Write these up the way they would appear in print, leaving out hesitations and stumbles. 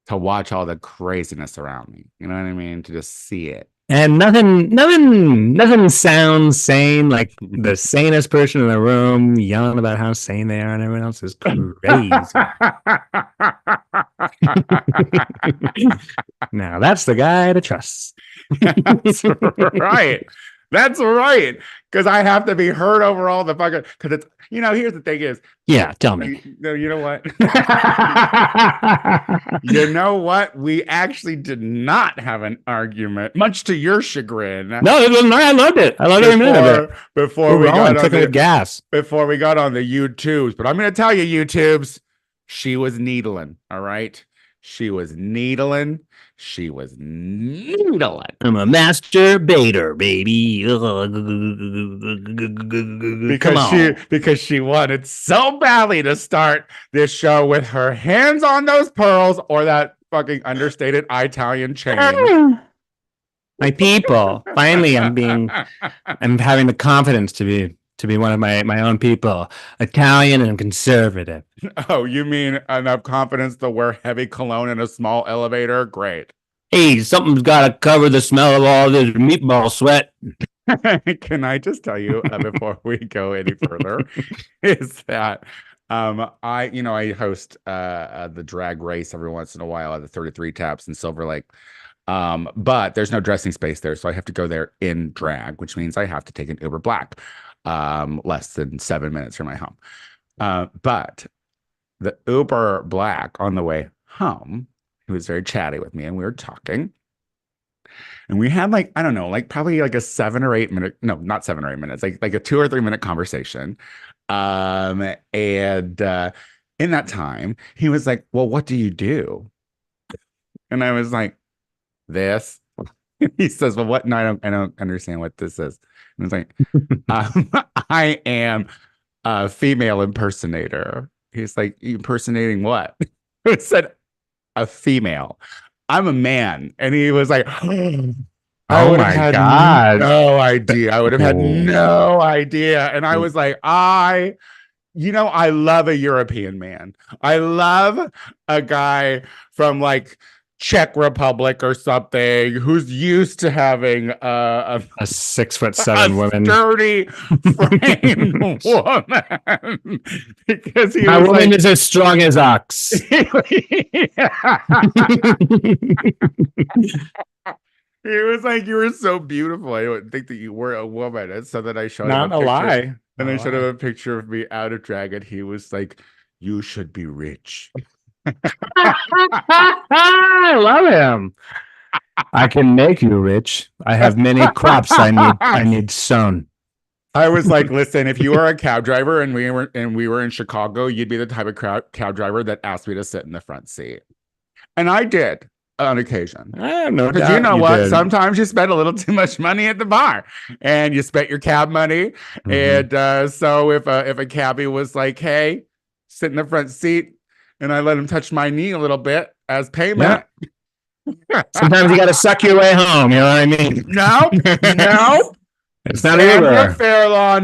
to watch all the craziness around me. You know what I mean? To just see it. And nothing sounds sane. Like the sanest person in the room yelling about how sane they are, and everyone else is crazy. Now that's the guy to trust. That's right. That's right. Because I have to be heard over all the fucking. Because it's, here's the thing is, Yeah, tell me. you know what? You know what? We actually did not have an argument, much to your chagrin. No, it was I loved it. I loved every minute of it. Before we got on the gas. Before we got on the YouTubes. But I'm going to tell you, YouTubes, she was needling. All right. She was needling. She was needling. I'm a masturbator, baby. Because she wanted so badly to start this show with her hands on those pearls or that fucking understated Italian chain. My people. Finally, I'm having the confidence to be one of my own people, Italian and conservative. Oh, you mean enough confidence to wear heavy cologne in a small elevator? Great. Hey, something's got to cover the smell of all this meatball sweat. Can I just tell you before we go any further, is that I host the drag race every once in a while at the 33 Taps in Silver Lake. But there's no dressing space there, so I have to go there in drag, which means I have to take an Uber Black, less than 7 minutes from my home. But the Uber Black on the way home, he was very chatty with me, and we were talking. And we had I don't know, probably a 7 or 8 minute, no, not 7 or 8 minutes, like a 2 or 3 minute conversation. And in that time, he was like, well, what do you do? And I was like, this. He says, well, what? No, I don't understand what this is. And I was like, I am a female impersonator. He's like, impersonating what? I said, a female. I'm a man. And he was like, I would have had no idea. I would have had no idea. And I was like, I love a European man. I love a guy from Czech Republic or something who's used to having a 6'7" woman, sturdy framed woman, because my woman is as strong as ox. He was like, you were so beautiful. I wouldn't think that you were a woman. And so then I showed him a lie. And I showed him a picture of me out of drag, and he was like, you should be rich. I love him. I can make you rich. I have many crops I need sown. I was like, listen, if you were a cab driver and we were in Chicago, you'd be the type of cab driver that asked me to sit in the front seat. And I did on occasion. I have no doubt. Because you know what? Did. Sometimes you spend a little too much money at the bar, and you spent your cab money. Mm-hmm. And so if a cabbie was like, hey, sit in the front seat, and I let him touch my knee a little bit as payment. Yeah. Sometimes you got to suck your way home. You know what I mean? No. It's not Xandra Fairlawn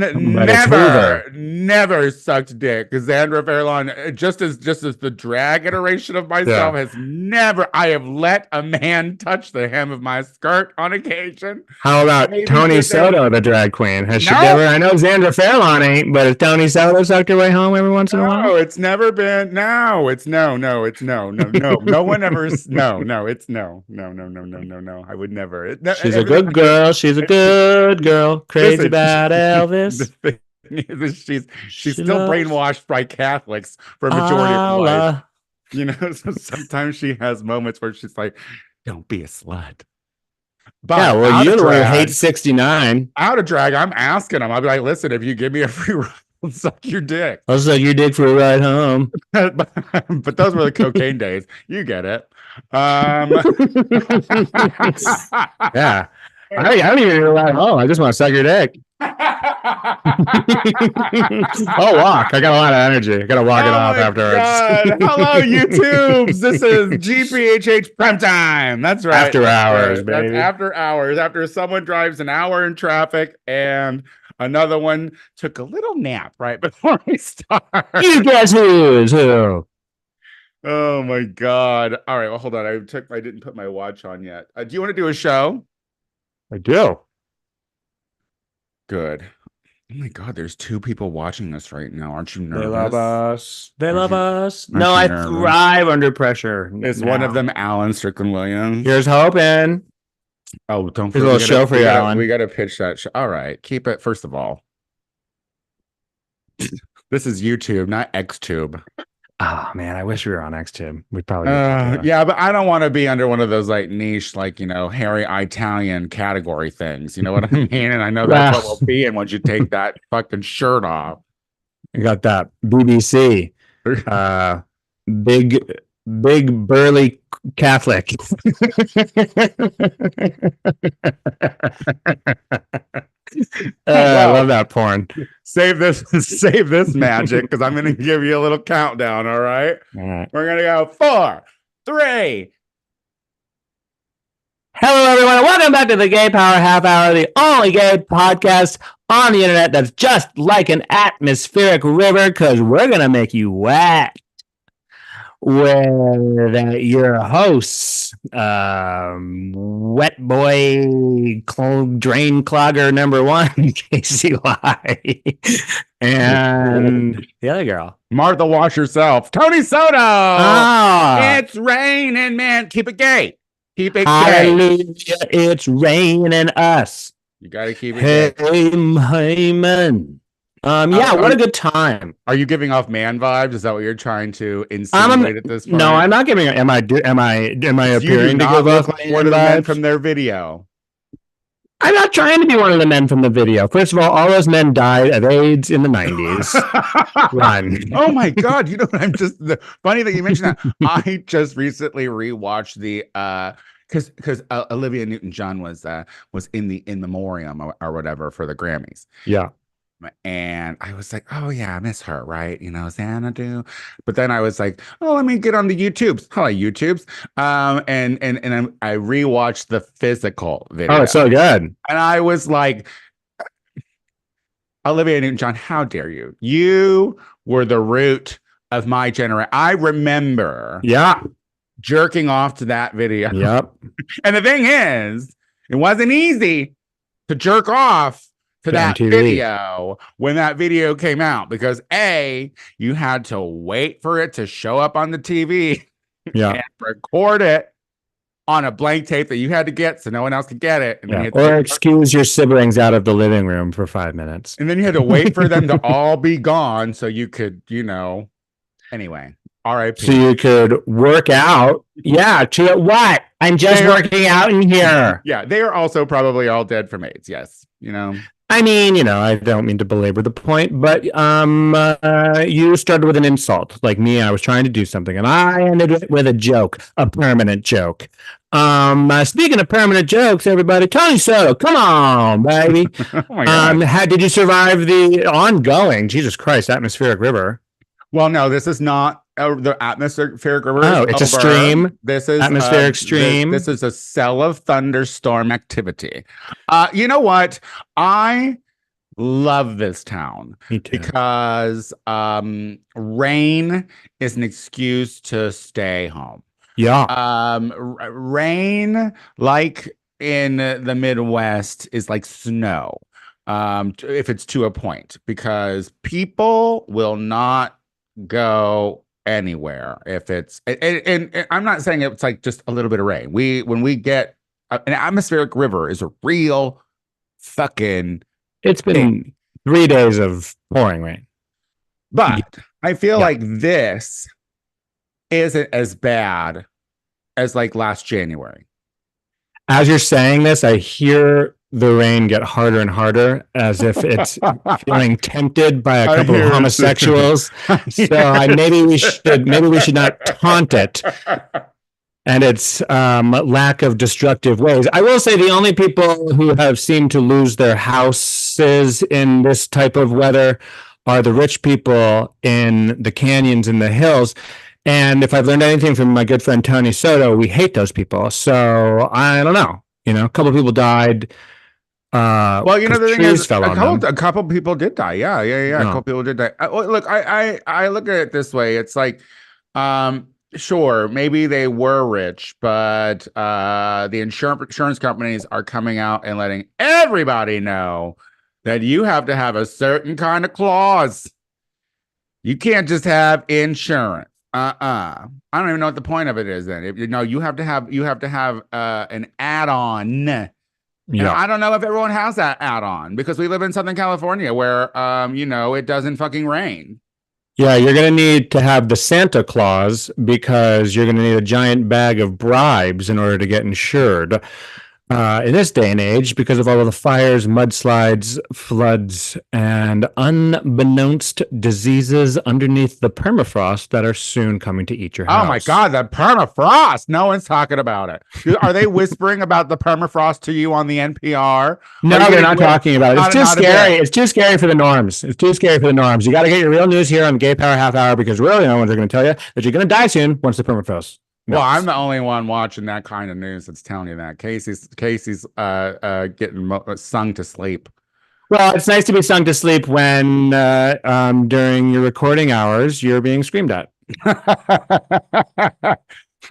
never sucked dick. Xandra Fairlawn, just as the drag iteration of myself, has never. I have let a man touch the hem of my skirt on occasion. How about Tony Soto, the drag queen? Has she ever? I know Xandra Fairlawn ain't, but has Tony Soto sucked her way home every once in a while? No, it's never been. No, it's no. No one ever. No. It's no. I would never. She's a good girl. She's a good girl. Crazy about Elvis. She's still brainwashed by Catholics for a majority of life. So sometimes she has moments where she's like, "Don't be a slut." But well, you hate 69. Out of drag, I'm asking them. I'll be like, "Listen, if you give me a free ride, I'll suck your dick. I'll suck your dick for a ride home." But those were the cocaine days. You get it. Yeah. I don't even need a ride home. I just want to suck your dick. I'll walk. I got a lot of energy. I got to walk it off afterwards. Hello, YouTubes. This is GPHH Prime Time. That's right. After hours, baby. That's after hours. After someone drives an hour in traffic and another one took a little nap right before we start. You guess who is who? Oh my God. All right. Well, hold on. I didn't put my watch on yet. Do you want to do a show? I do. Good. Oh my God. There's two people watching us right now. Aren't you They love nervous? us. They Aren't love you, us. No, aren't you I nervous? thrive under pressure Is one of now. them Alan Strickland Williams? Here's hoping. Oh, don't Here's a forget. little show for you, We Alan. gotta pitch that show. All right. Keep it. First of all, this is YouTube, not XTube. Oh man, I wish we were on XTube. We'd probably be popular. Yeah, but I don't want to be under one of those like niche, like, hairy Italian category things. You know what I mean? And I know that's what we'll be in once you take that fucking shirt off. You got that BBC, big burly Catholic. I love that porn. Save this magic because I'm gonna give you a little countdown. All right. All right. We're gonna go 4, 3. Hello, everyone, and welcome back to the Gay Power Half Hour, the only gay podcast on the internet that's just like an atmospheric river, because we're gonna make you wet. With your hosts, wet boy drain clogger number 1, KCY, and the other girl, Martha, wash yourself. Tony Soto. It's raining, man. Keep it gay. Keep it gay. Hallelujah, it's raining us. You gotta keep it gay. Hey, man. What a good time. Are you giving off man vibes? Is that what you're trying to insinuate at this point? No, I'm not giving. Am I appearing to give off one of the men from their video? I'm not trying to be one of the men from the video. First of all those men died of AIDS in the 90s. Run. Oh my God! You know what? Funny that you mentioned that. I just recently rewatched the because Olivia Newton-John was in the in memoriam or whatever for the Grammys. Yeah. And I was like, oh yeah, I miss her, right? Xanadu. But then I was like, oh, let me get on the YouTubes. Hello, YouTubes. And I rewatched the physical video. Oh, it's so good. And I was like, Olivia Newton-John, how dare you? You were the root of my generation. I remember jerking off to that video. Yep. And the thing is, it wasn't easy to jerk off to that MTV video when that video came out, because you had to wait for it to show up on the TV and record it on a blank tape that you had to get so no one else could get it. And or excuse your siblings out of the living room for 5 minutes. And then you had to wait for them to all be gone so you could, anyway. R.I.P. So you could work out. Yeah. To what? I'm just working out in here. Yeah. They are also probably all dead from AIDS. Yes. I mean, I don't mean to belabor the point, but you started with an insult. Like me, I was trying to do something, and I ended with a joke, a permanent joke. Speaking of permanent jokes, everybody, Tony Soto, come on, baby. Oh my God. Did you survive the ongoing, Jesus Christ, atmospheric river? Well, no, this is not the atmospheric river. Oh, it's a stream. This is atmospheric stream. This is a cell of thunderstorm activity. You know what? I love this town because rain is an excuse to stay home. Yeah. Rain, like in the Midwest, is like snow. If it's to a point, because people will not go anywhere if it's and I'm not saying it's like just a little bit of rain. When we get an atmospheric river is a real fucking it's been thing. 3 days of pouring rain, but I feel like this isn't as bad as like last January. As you're saying this, I hear the rain get harder and harder, as if it's feeling tempted by a couple of homosexuals. So maybe we should not taunt it and its lack of destructive ways. I will say the only people who have seemed to lose their houses in this type of weather are the rich people in the canyons and the hills. And if I've learned anything from my good friend Tony Soto, we hate those people. So I don't know. A couple of people died. The thing is, a couple people did die. Yeah. A couple people did die. Look, I look at it this way. It's like, Sure, maybe they were rich, but the insurance companies are coming out and letting everybody know that you have to have a certain kind of clause. You can't just have insurance. I don't even know what the point of it is then. If, you have to have an add-on. And Yeah. I don't know if everyone has that add-on because we live in Southern California where it doesn't fucking rain. Yeah, you're going to need to have the Santa Claus because you're going to need a giant bag of bribes in order to get insured. In this day and age, because of all of the fires, mudslides, floods, and unbeknownst diseases underneath the permafrost that are soon coming to eat your house. Oh my God, the permafrost. No one's talking about it. Are they whispering about the permafrost to you on the NPR? No, they're not talking about it. It's too scary. It's too scary for the norms. It's too scary for the norms. You got to get your real news here on the Gay Power Half Hour because really no one's going to tell you that you're going to die soon once the permafrost. Well, I'm the only one watching that kind of news that's telling you that. Casey's getting sung to sleep. Well, it's nice to be sung to sleep when during your recording hours you're being screamed at.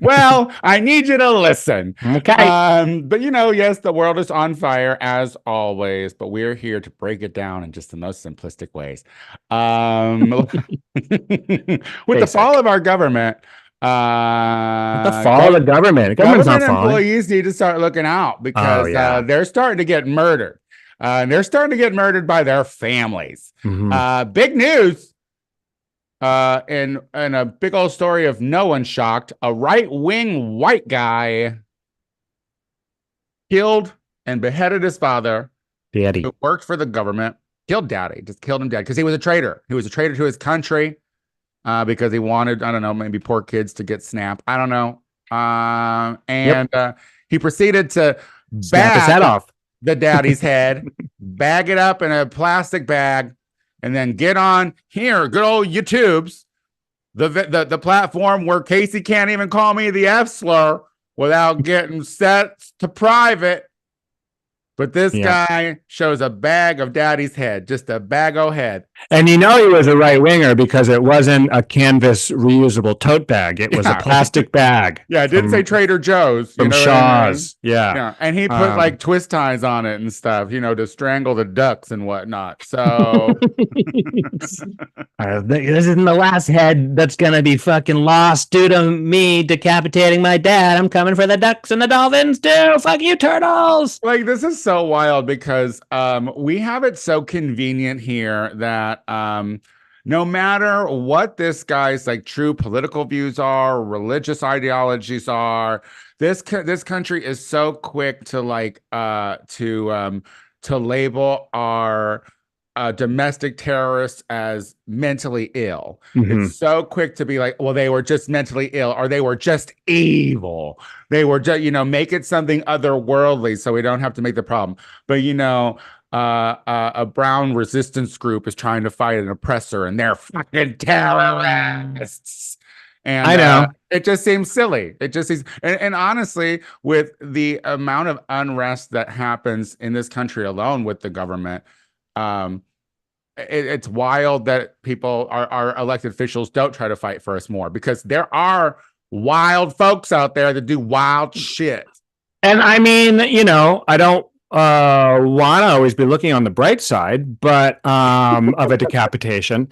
Well, I need you to listen. Okay. But yes, the world is on fire as always, but we're here to break it down in just the most simplistic ways. With the fall of our government. The fall of the government. Government employees need to start looking out because they're starting to get murdered. They're starting to get murdered by their families. Mm-hmm. Big news. In a big old story of no one shocked, a right-wing white guy killed and beheaded his father, Daddy, who worked for the government. Killed daddy, just killed him dead because he was a traitor. He was a traitor to his country. Because he wanted, I don't know, maybe poor kids to get SNAP. I don't know. He proceeded to snap his head off the daddy's head, bag it up in a plastic bag, and then get on here, good old YouTube's, the platform where Casey can't even call me the F slur without getting set to private. But this guy shows a bag of daddy's head, just a bag-o head. And he was a right-winger because it wasn't a canvas reusable tote bag. It was a plastic bag. Yeah, it didn't say Trader Joe's. From Shaw's. Yeah. And he put like twist ties on it and stuff, to strangle the ducks and whatnot. So this isn't the last head that's going to be fucking lost due to me decapitating my dad. I'm coming for the ducks and the dolphins too. Fuck you, turtles. Like, this is so wild because we have it so convenient here that no matter what this guy's like true political views are, religious ideologies are, this country is so quick to like to label our domestic terrorists as mentally ill. Mm-hmm. It's so quick to be like, well, they were just mentally ill, or they were just evil. They were just, make it something otherworldly so we don't have to make the problem. But, a brown resistance group is trying to fight an oppressor and they're fucking terrorists. And I know it just seems silly. It just seems, and honestly, with the amount of unrest that happens in this country alone with the government, it's wild that people, our elected officials, don't try to fight for us more, because there are wild folks out there that do wild shit. And I mean, I don't want to always be looking on the bright side, but of a decapitation.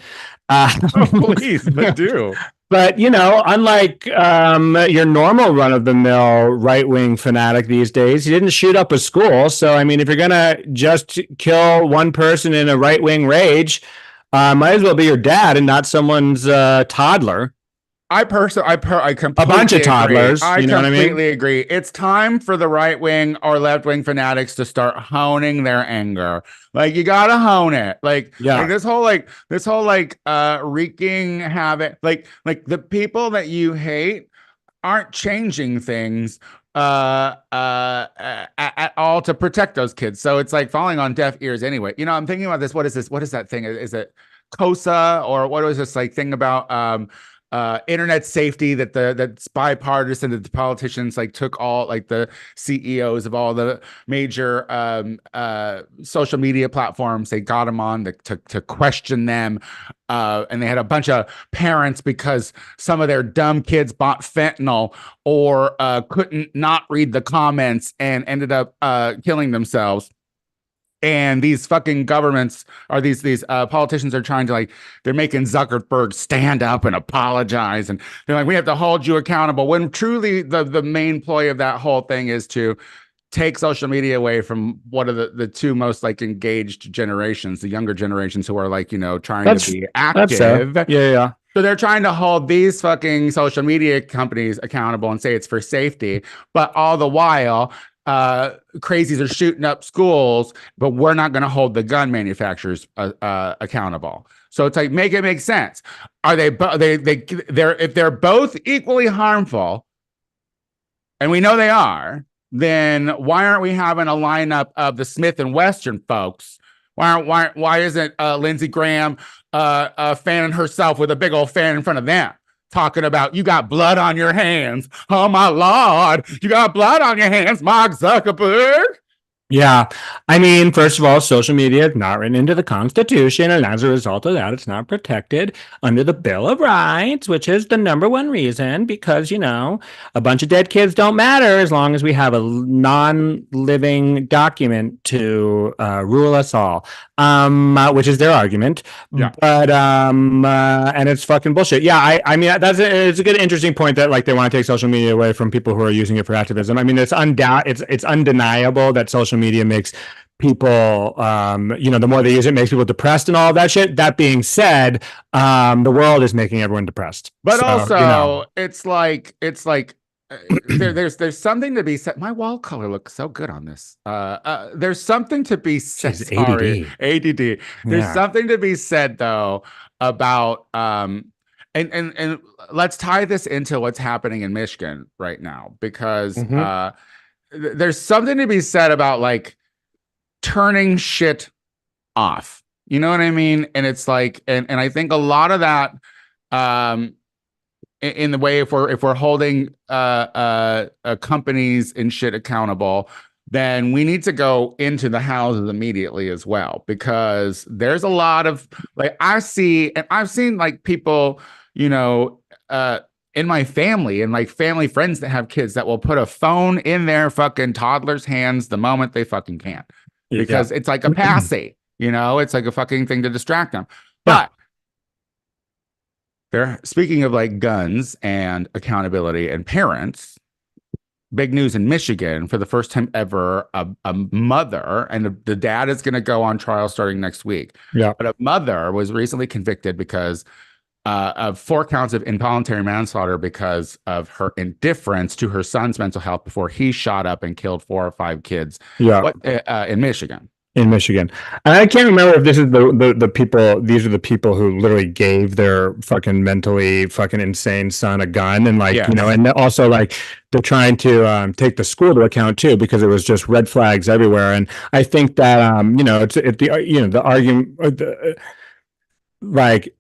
Please, but do. But, unlike your normal run-of-the-mill right-wing fanatic these days, he didn't shoot up a school. So, I mean, if you're going to just kill one person in a right-wing rage, might as well be your dad and not someone's toddler. I completely a bunch of toddlers. I completely agree. It's time for the right wing or left wing fanatics to start honing their anger. Like, you gotta hone it. Like this whole wreaking havoc. Like the people that you hate aren't changing things at all to protect those kids. So it's like falling on deaf ears anyway. I'm thinking about this. What is this? What is that thing? Is it COSA, or what was this like thing about internet safety that's bipartisan, that the politicians like took all like the CEOs of all the major social media platforms, they got them on to question them, and they had a bunch of parents because some of their dumb kids bought fentanyl or couldn't not read the comments and ended up killing themselves. And these fucking governments or these politicians are trying to like, they're making Zuckerberg stand up and apologize, and they're like, we have to hold you accountable, when truly the main ploy of that whole thing is to take social media away from one of the two most like engaged generations, the younger generations who are like, you know, trying to be active. Yeah. So they're trying to hold these fucking social media companies accountable and say it's for safety, but all the while crazies are shooting up schools, but we're not going to hold the gun manufacturers accountable. So it's like, make it make sense. Are they're if they're both equally harmful, and we know they are, then why aren't we having a lineup of the Smith and Wesson folks? Why isn't Lindsey Graham fanning herself with a big old fan in front of them, talking about, you got blood on your hands? Oh my Lord, you got blood on your hands, Mark Zuckerberg. Yeah. I mean, first of all, social media is not written into the Constitution, and as a result of that, it's not protected under the Bill of Rights, which is the number one reason, because, you know, a bunch of dead kids don't matter as long as we have a non-living document to rule us all, which is their argument. Yeah. But, and it's fucking bullshit. Yeah, I mean, it's a good, interesting point that, like, they want to take social media away from people who are using it for activism. I mean, it's undeniable that social media makes people, you know, the more they use it, makes people depressed and all of that shit. That being said, the world is making everyone depressed. But so, also, you know, it's like there's something to be said. My wall color looks so good on this. There's something to be said. She's Sorry, ADD. There's Yeah. something to be said though about and let's tie this into what's happening in Michigan right now, because there's something to be said about like turning shit off. You know what I mean? And it's like, and I think a lot of that, in the way, if we're holding companies and shit accountable, then we need to go into the houses immediately as well, because there's a lot of like, I've seen like people, you know, in my family and like family friends that have kids that will put a phone in their fucking toddler's hands the moment they fucking can, because it's like a passy, you know, it's like a fucking thing to distract them. But they're speaking of like guns and accountability and parents. Big news in Michigan, for the first time ever, a mother, and the dad is going to go on trial starting next week. Yeah. But a mother was recently convicted because of 4 counts of involuntary manslaughter because of her indifference to her son's mental health before he shot up and killed 4 or 5 kids. Yeah. In Michigan. In Michigan. And I can't remember if this is the people, these are the people who literally gave their fucking mentally fucking insane son a gun, and like, you know, and also like they're trying to take the school to account too, because it was just red flags everywhere. And I think that, you know, it's the, you know, the argument, like,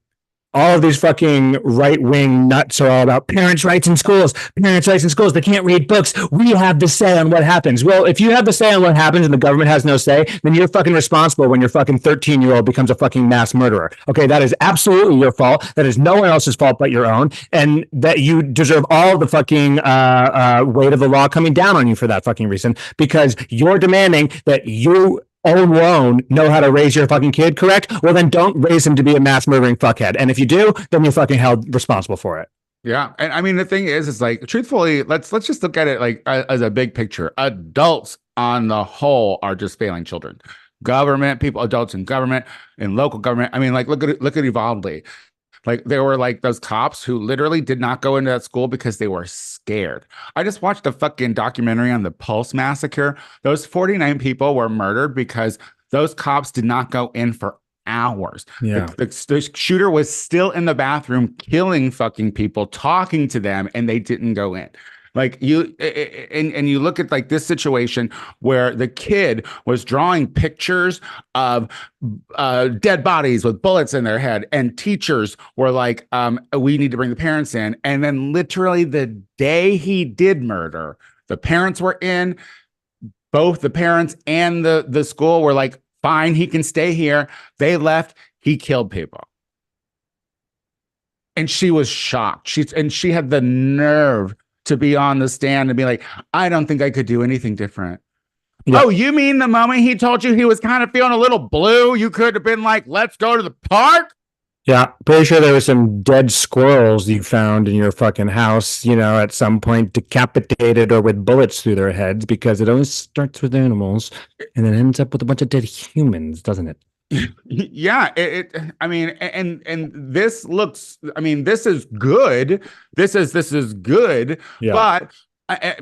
all of these fucking right-wing nuts are all about parents' rights in schools. Parents' rights in schools. They can't read books. We have the say on what happens. Well, if you have the say on what happens and the government has no say, then you're fucking responsible when your fucking 13-year-old becomes a fucking mass murderer. Okay, that is absolutely your fault. That is no one else's fault but your own, and that you deserve all the fucking weight of the law coming down on you for that fucking reason, because you're demanding that you alone know how to raise your fucking kid, correct? Well, then don't raise him to be a mass murdering fuckhead. And if you do, then you're fucking held responsible for it. Yeah. And I mean, the thing is like, truthfully, let's just look at it like as a big picture. Adults on the whole are just failing children. Government, people, adults in government, in local government. I mean, like, look at Uvalde. Like, there were like those cops who literally did not go into that school because they were scared. I just watched a fucking documentary on the Pulse massacre. Those 49 people were murdered because those cops did not go in for hours. Yeah. The shooter was still in the bathroom killing fucking people, talking to them, and they didn't go in. Like and you look at like this situation where the kid was drawing pictures of dead bodies with bullets in their head, and teachers were like, we need to bring the parents in. And then literally the day he did murder, the parents were in, both the parents and the school were like, fine, he can stay here. They left. He killed people. And she was shocked. She had the nerve to be on the stand and be like, I don't think I could do anything different. Yeah. Oh, you mean the moment he told you he was kind of feeling a little blue, you could have been like, let's go to the park? Yeah, pretty sure there were some dead squirrels you found in your fucking house, at some point decapitated or with bullets through their heads, because it always starts with animals and then ends up with a bunch of dead humans, doesn't it? Yeah, I mean, and this looks, I mean, this is good. This is good, yeah. But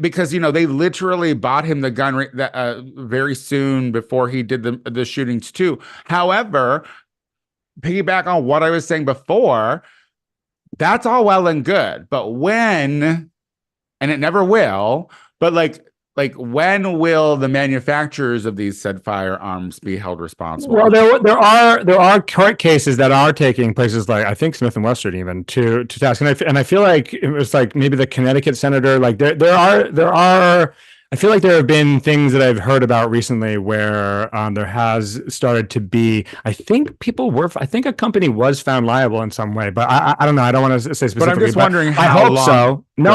because they literally bought him the gun very soon before he did the shootings too. However, piggyback on what I was saying before, that's all well and good, but when, and it never will, but like when will the manufacturers of these said firearms be held responsible? Well, there are court cases that are taking places like, I think, Smith and Western even to task, and I feel like it was like maybe the Connecticut senator. Like there are. I feel like there have been things that I've heard about recently where there has started to be, I think a company was found liable in some way, but I don't know. I don't want to say specifically. But I'm just wondering how I hope long. So. No,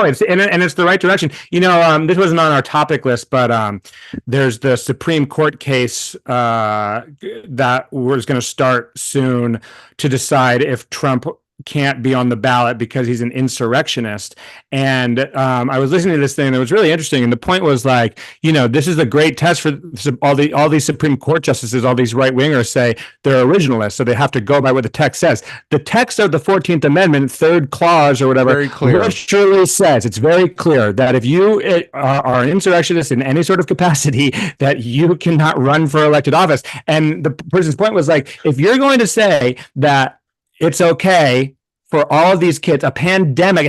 it's the right direction. This wasn't on our topic list, but there's the Supreme Court case that was going to start soon to decide if Trump can't be on the ballot because he's an insurrectionist. And I was listening to this thing and it was really interesting. And the point was like, this is a great test for all these Supreme Court justices, all these right wingers say they're originalists, so they have to go by what the text says. The text of the 14th Amendment, third clause or whatever, very clear. Literally says, it's very clear that if you are an insurrectionist in any sort of capacity, that you cannot run for elected office. And the person's point was like, if you're going to say that it's okay for all of these kids, a pandemic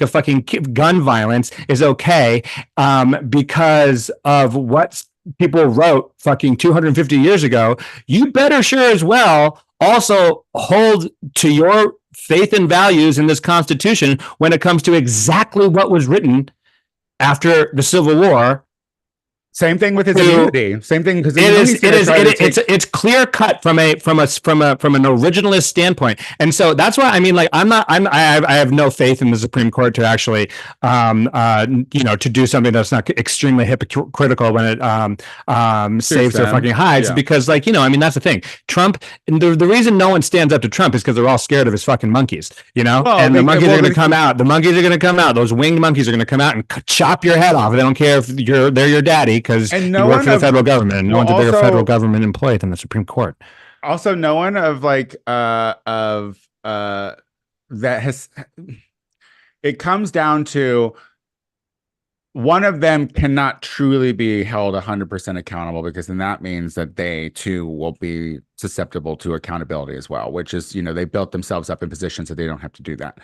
of fucking gun violence is okay because of what people wrote fucking 250 years ago, you better sure as well also hold to your faith and values in this Constitution when it comes to exactly what was written after the Civil War. Same thing with his immunity. Same thing, because it's clear cut from an originalist standpoint, and so that's why I have no faith in the Supreme Court to actually to do something that's not extremely hypocritical when it saves their fucking hides, because that's the thing. Trump, the reason no one stands up to Trump is because they're all scared of his fucking monkeys, and the monkeys are going to come out. The monkeys are going to come out. Those winged monkeys are going to come out and chop your head off. They don't care if they're your daddy, because you work for the federal government, and no one's a bigger federal government employee than the Supreme Court. Also, no one of that has. It comes down to one of them cannot truly be held 100% accountable, because then that means that they too will be susceptible to accountability as well, which is, they built themselves up in positions that they don't have to do that.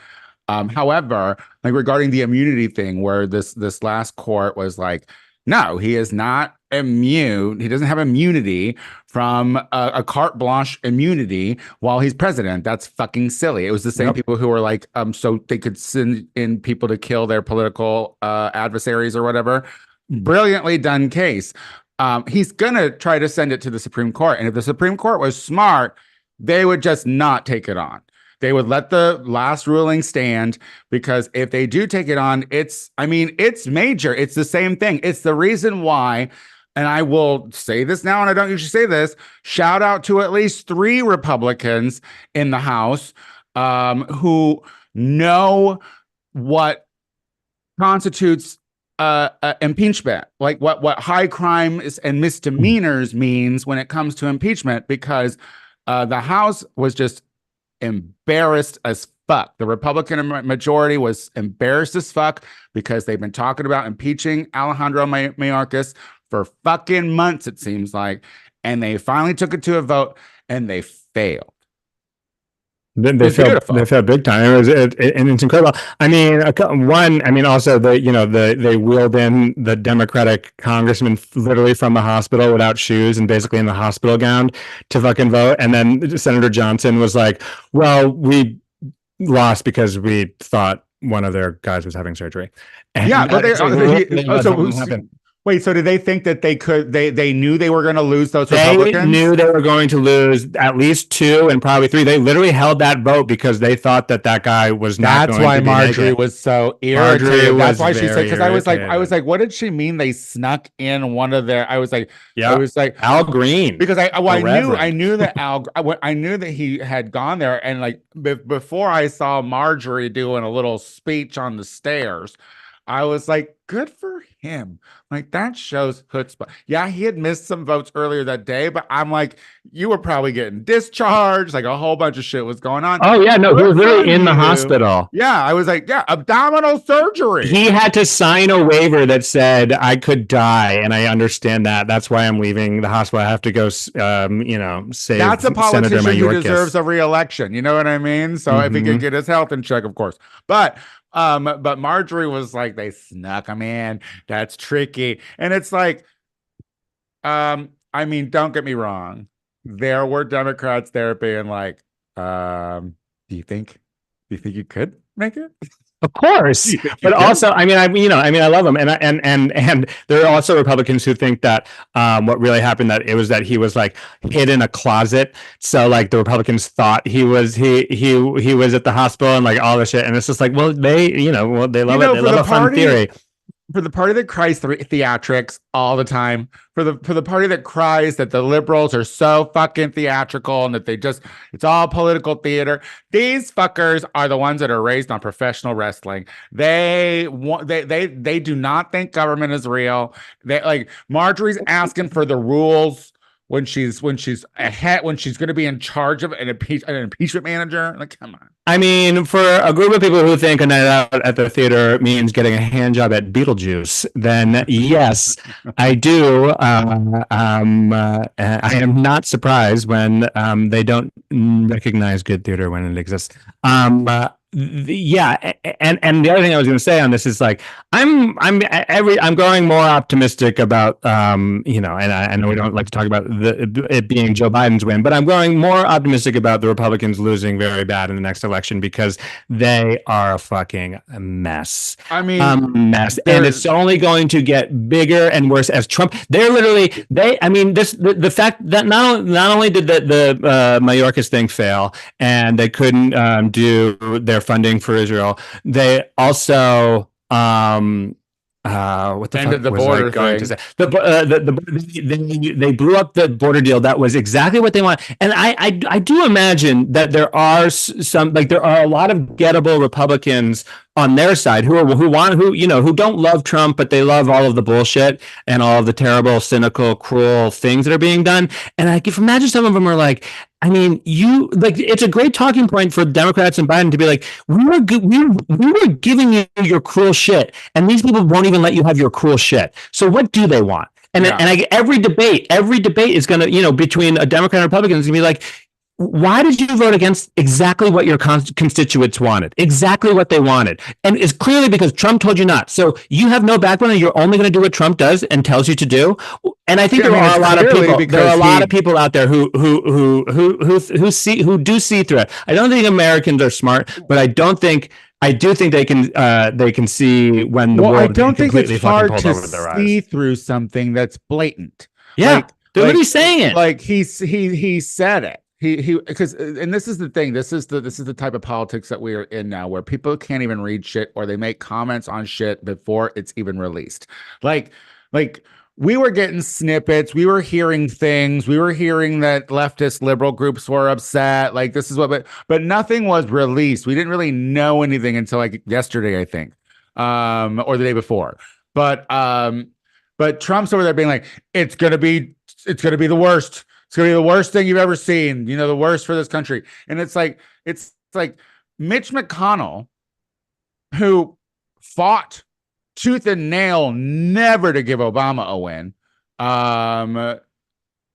However, like regarding the immunity thing, where this last court was like, no, he is not immune. He doesn't have immunity from a carte blanche immunity while he's president. That's fucking silly. It was the same people who were like, so they could send in people to kill their political adversaries or whatever. Brilliantly done case. He's gonna try to send it to the Supreme Court, and if the Supreme Court was smart, they would just not take it on. They would let the last ruling stand, because if they do take it on, it's major. It's the same thing. It's the reason why, and I will say this now, and I don't usually say this, shout out to at least 3 Republicans in the House who know what constitutes impeachment, like what high crimes and misdemeanors means when it comes to impeachment, because the House was just embarrassed as fuck. The Republican majority was embarrassed as fuck because they've been talking about impeaching Alejandro Mayorkas for fucking months, it seems like, and they finally took it to a vote and they failed. They It's beautiful. they felt big time. And it's incredible. I mean, I mean, also they wheeled in the Democratic congressman literally from the hospital without shoes and basically in the hospital gown to fucking vote. And then Senator Johnson was like, "Well, we lost because we thought one of their guys was having surgery." And Yeah, but it's like, so wait, so did they think that they knew they were going to lose those they Republicans? knew they were going to lose at least 2 and probably 3. They literally held that vote because they thought that guy was not That's going why to be Marjorie naked. was so Marjorie irritated. That's was why she said, because very I was irritated. like, what did she mean? They snuck in one of their. I was like, Yeah, Al Green, because the I Reverend. knew that I knew that he had gone there, and like before I saw Marjorie doing a little speech on the stairs, I was like, good for him. Like that shows chutzpah. Yeah, he had missed some votes earlier that day, but I'm like, you were probably getting discharged. Like a whole bunch of shit was going on. Oh yeah, no, he Good was for literally in the you. hospital. Yeah, I was like, yeah, abdominal surgery. He had to sign a waiver that said I could die, and I understand that. That's why I'm leaving the hospital. I have to go, save That's a Senator politician who deserves Mayorkas. a reelection. You know what I mean? So if he could get his health in check, of course. But Marjorie was like, they snuck him in. That's tricky. And it's like, I mean, don't get me wrong. There were Democrats there being like, do you think you could make it? Of course, You think you but could? also, I love him, and there are also Republicans who think that what really happened that it was that he was like hid in a closet, so like the Republicans thought he was at the hospital and like all this shit, and it's just like, well, they love it, they For love the a fun party, theory. for the party that cries theatrics all the time, for the party that cries that the liberals are so fucking theatrical and that it's all political theater. These fuckers are the ones that are raised on professional wrestling. They do not think government is real. They like Marjorie's asking for the rules when she's ahead when she's going to be in charge of an impeachment manager. Like, come on. I mean, for a group of people who think a night out at the theater means getting a hand job at Beetlejuice, then yes, I do. I am not surprised when they don't recognize good theater when it exists. Yeah, and the other thing I was going to say on this is like I'm growing more optimistic about and I know we don't like to talk about it being Joe Biden's win, but I'm growing more optimistic about the Republicans losing very bad in the next election because they are a fucking mess. I mean, A mess, and it's only going to get bigger and worse as Trump. The fact that not only did the Mayorkas thing fail and they couldn't do their funding for Israel, they also what the fuck the was border I going thing. to say? They blew up the border deal. That was exactly what they want. And I do imagine that there are there are a lot of gettable Republicans on their side who don't love Trump, but they love all of the bullshit and all of the terrible, cynical, cruel things that are being done. And I can imagine some of them are like, I mean, it's a great talking point for Democrats and Biden to be like, we were giving you your cruel shit, and these people won't even let you have your cruel shit. So what do they want? And every debate is going to, between a Democrat and Republican is going to be like, why did you vote against exactly what your constituents wanted, exactly what they wanted? And it's clearly because Trump told you not. So you have no backbone and you're only going to do what Trump does and tells you to do. And I think there are a lot of people. There are a lot of people out there who do see through it. I don't think Americans are smart, but I do think they can see when the world. I don't think it's hard to see through something that's blatant. Yeah, they're literally saying it. Like he said it. Because and this is the thing. This is the type of politics that we are in now, where people can't even read shit or they make comments on shit before it's even released. Like we were getting snippets. We were hearing things. We were hearing that leftist liberal groups were upset. Like this is but nothing was released. We didn't really know anything until like yesterday, I think, or the day before. But Trump's over there being like, it's gonna be the worst. It's going to be the worst thing you've ever seen, the worst for this country. And it's like Mitch McConnell, who fought tooth and nail never to give Obama a win,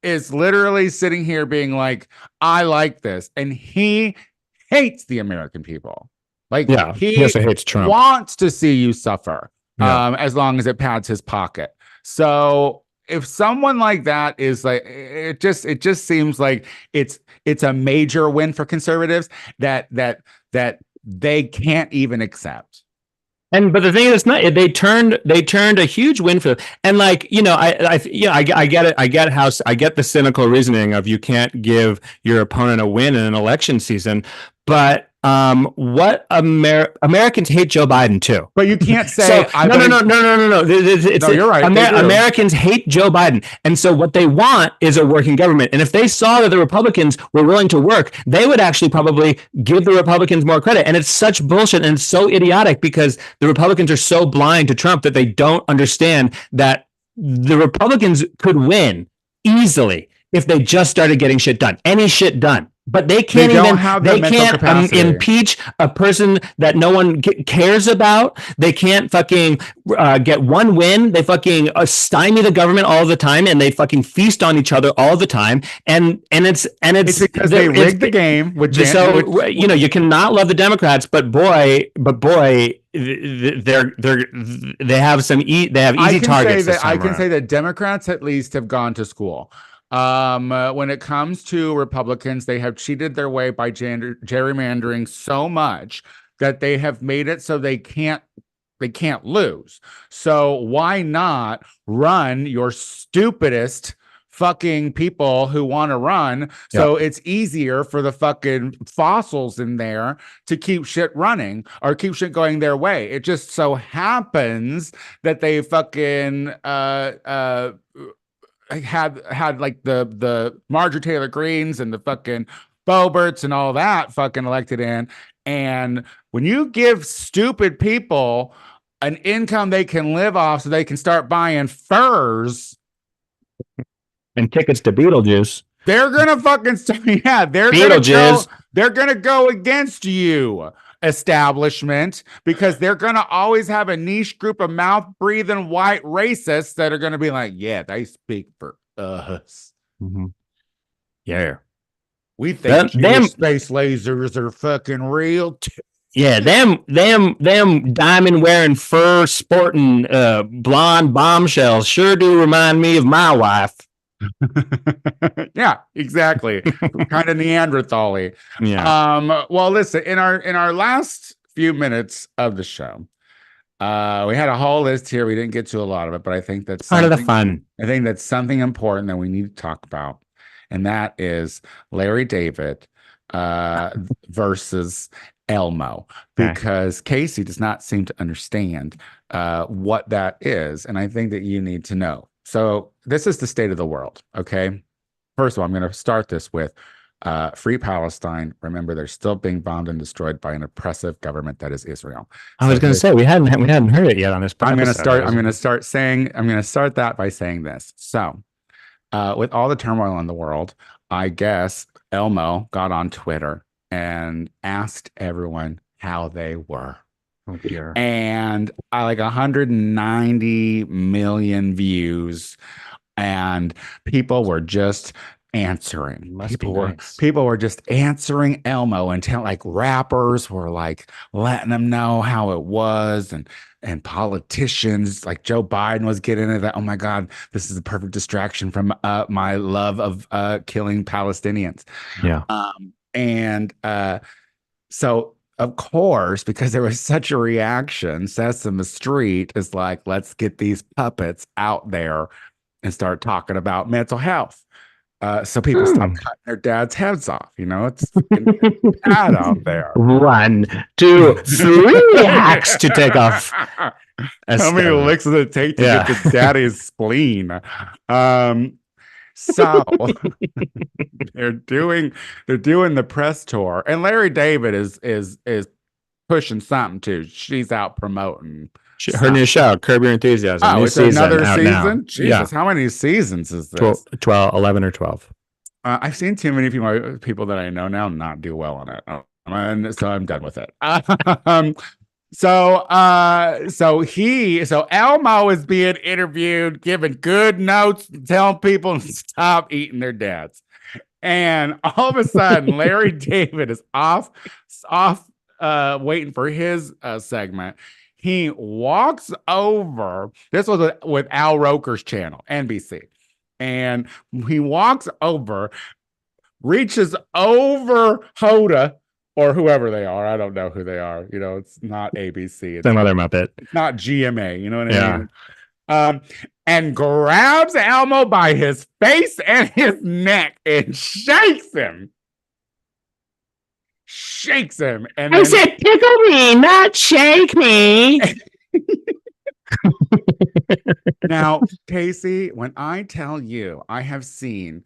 is literally sitting here being like, I like this. And he hates the American people. Like, Yeah, he also hates Trump. Wants to see you suffer, as long as it pads his pocket. So if someone like that is like, it just seems like it's a major win for conservatives that they can't even accept. But the thing is, not they turned a huge win for them. And like, I get it. I get the cynical reasoning of you can't give your opponent a win in an election season, but what Americans hate Joe Biden too. But you can't say no. You're right. Americans hate Joe Biden, and so what they want is a working government. And if they saw that the Republicans were willing to work, they would actually probably give the Republicans more credit. And it's such bullshit and it's so idiotic because the Republicans are so blind to Trump that they don't understand that the Republicans could win easily if they just started getting shit done, any shit done. But they can't impeach a person that no one cares about. They can't fucking get one win. They fucking stymie the government all the time, and they fucking feast on each other all the time. And it's because they rigged the game. You cannot love the Democrats, but boy, they have easy targets. I can say that Democrats at least have gone to school. When it comes to Republicans, they have cheated their way by gerrymandering so much that they have made it so they can't lose. So why not run your stupidest fucking people who want to run? So it's easier for the fucking fossils in there to keep shit running or keep shit going their way. It just so happens that they fucking had like the Marjorie Taylor Greens and the fucking Boberts and all that fucking elected in. And when you give stupid people an income they can live off so they can start buying furs and tickets to Beetlejuice, they're gonna fucking they're gonna go against you, establishment, because they're gonna always have a niche group of mouth-breathing white racists that are gonna be like, yeah, they speak for us. Mm-hmm. Yeah, we think them space lasers are fucking real too. Yeah, them diamond wearing, fur sporting blonde bombshells sure do remind me of my wife. Yeah, exactly. Kind of Neanderthal-y. Yeah. Well, listen, in our last few minutes of the show, we had a whole list here. We didn't get to a lot of it, but I think that's part of the fun. I think that's something important that we need to talk about, and that is Larry David versus Elmo, because Casey does not seem to understand what that is, and I think that you need to know. So this is the state of the world, okay? First of all, I'm going to start this with free Palestine. Remember, they're still being bombed and destroyed by an oppressive government that is Israel. I was going to say we hadn't heard it yet on this. I'm going to start that by saying this. So, with all the turmoil in the world, I guess Elmo got on Twitter and asked everyone how they were. Oh dear. And like 190 million views, and people were just answering. People were just answering Elmo, until like rappers were like letting them know how it was, and politicians like Joe Biden was getting into that. Oh my God, this is a perfect distraction from my love of killing Palestinians. Yeah. So of course, because there was such a reaction, Sesame Street is like, let's get these puppets out there and start talking about mental health. So people stop cutting their dad's heads off. It's bad out there. 1, 2, 3 hacks to take off. How many licks does it take to get the daddy's spleen? So they're doing the press tour, and Larry David is pushing something too. She's out promoting her new show, Curb Your Enthusiasm. Oh, it's another season. Jesus, how many seasons is this? 11 or 12. I've seen too many people that I know now not do well on it, and so I'm done with it. So Elmo is being interviewed, giving good notes, telling people to stop eating their dads. And all of a sudden, Larry David is off, waiting for his segment. He walks over. This was with Al Roker's channel, NBC. And he walks over, reaches over Hoda or whoever they are. I don't know who they are. You know, it's not ABC. It's some other Muppet. It's not GMA. You know what I mean? And grabs Elmo by his face and his neck and shakes him. And I said, tickle me, not shake me. Now, Casey, when I tell you, I have seen,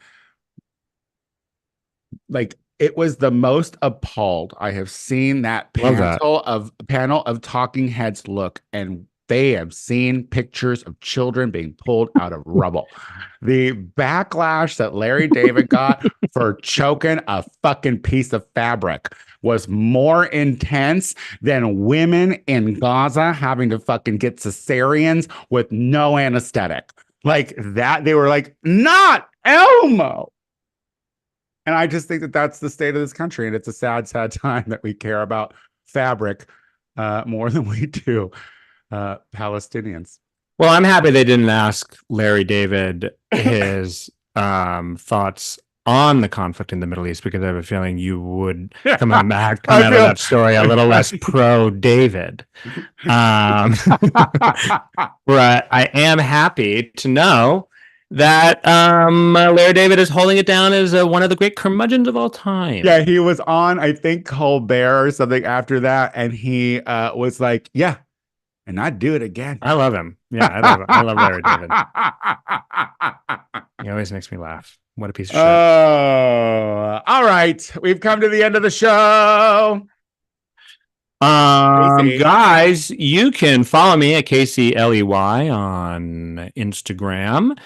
like, it was the most appalled I have seen that panel of talking heads look, and they have seen pictures of children being pulled out of rubble. The backlash that Larry David got for choking a fucking piece of fabric was more intense than women in Gaza having to fucking get cesareans with no anesthetic. Like that, they were like, not Elmo. And I just think that that's the state of this country. And it's a sad, sad time that we care about fabric more than we do Palestinians. Well, I'm happy they didn't ask Larry David his thoughts on the conflict in the Middle East, because I have a feeling you would come out of that story a little less pro David. But I am happy to know that Larry David is holding it down as one of the great curmudgeons of all time. Yeah, he was on, I think, Colbert or something after that, and he was like, yeah, and I'd do it again. I love him. Yeah, I love Larry David. He always makes me laugh. What a piece of shit. Oh, all right. We've come to the end of the show. Guys, you can follow me at KCLEY on Instagram.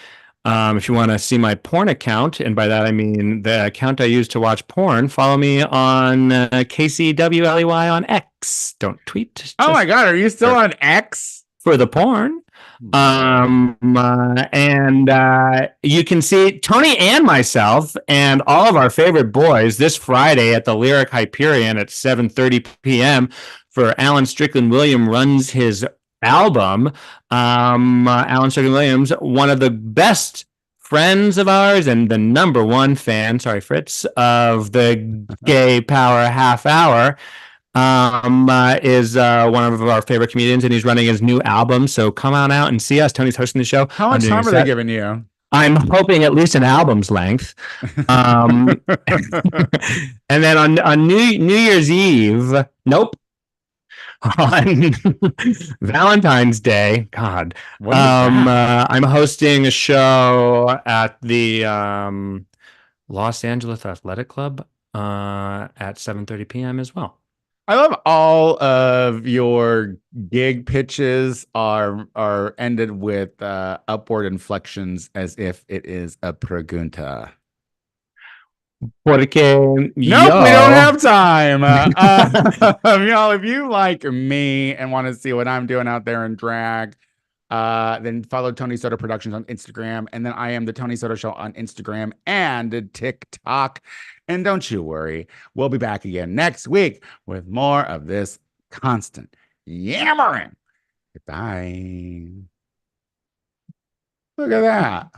If you want to see my porn account, and by that I mean the account I use to watch porn, follow me on KCWLEY on X. Don't tweet. Oh my God, are you still on X? For the porn. And you can see Tony and myself and all of our favorite boys this Friday at the Lyric Hyperion at 7:30 p.m. for Alan Strickland Williams runs his album. Alan Strickland Williams, one of the best friends of ours and the number one fan, sorry Fritz, of the Gay Power Half Hour. Is one of our favorite comedians, and he's running his new album. So come on out and see us. Tony's hosting the show. How much time are they giving you? I'm hoping at least an album's length. And then on New Year's Eve, nope. On Valentine's Day, God, I'm hosting a show at the Los Angeles Athletic Club at 7:30 p.m. as well. I love all of your gig pitches are ended with upward inflections as if it is a pregunta. Porque nope, we don't have time. Y'all, if you like me and want to see what I'm doing out there in drag, then follow Tony Soto Productions on Instagram, and then I am the Tony Soto Show on Instagram and TikTok. And don't you worry, we'll be back again next week with more of this constant yammering. Goodbye. Look at that.